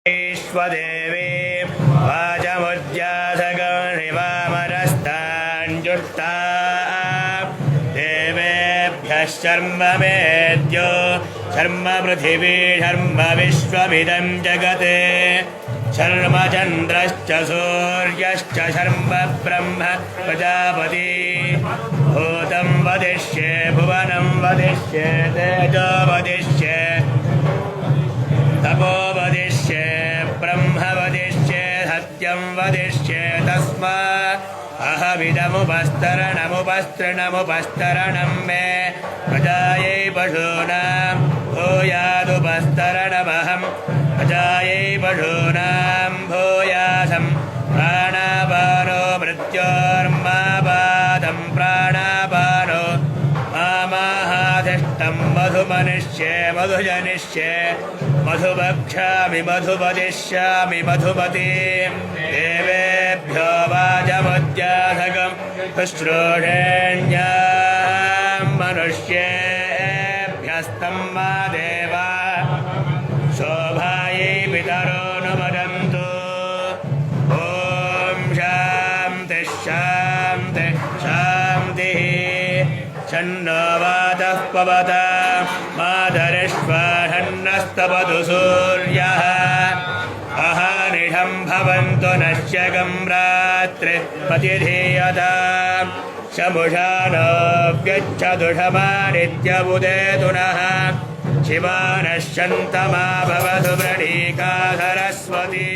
स्वदेवे वाचमुद्यासगणिवामरस्ताञ्जुष्टा देवेभ्यः शर्म मेद्यो शर्म पृथिवी शर्म विश्वमिदं जगते शर्म चन्द्रश्च सूर्यश्च शर्म ब्रह्म प्रजापति भूतं वदिष्ये भुवनं वदिष्ये तेजो वदिष्ये तपो वदिष्ये ब्रह्म वदिष्ये सत्यं वदिष्ये तस्मात् अहमिदमुपस्तरणमुपस्तरणमुपस्तरणं मे प्रजायै पशूनां भूयादुपस्तरणमहं प्रजायै पशूनां भूयासं प्राणापानो मृत्योर्मापादं प्राणापानो मामाहाधिष्ठं मधुमनिष्ये मधुजनिष्ये मधुभक्षामि मधुपदिष्यामि मधुपतिं देवेभ्यो वाचमुद्यासकं शुश्रूषेण्यां मनुष्येभ्यस्तं मा देवा शोभायै पितरो नु वदन्तु ॐ शान्तिः शान्तिः शान्तिः शन्नो वातः पवतां मातरिश्वाहन्नस्तपतु सूर्यः अहनिशं भवन्तु नश्यकं रात्रिपतिधीयतां शमुषा नो व्यच्छतु शमानित्यबुदेतु नः शिवा नश्यन्तमा भवतु वृणीका सरस्वती।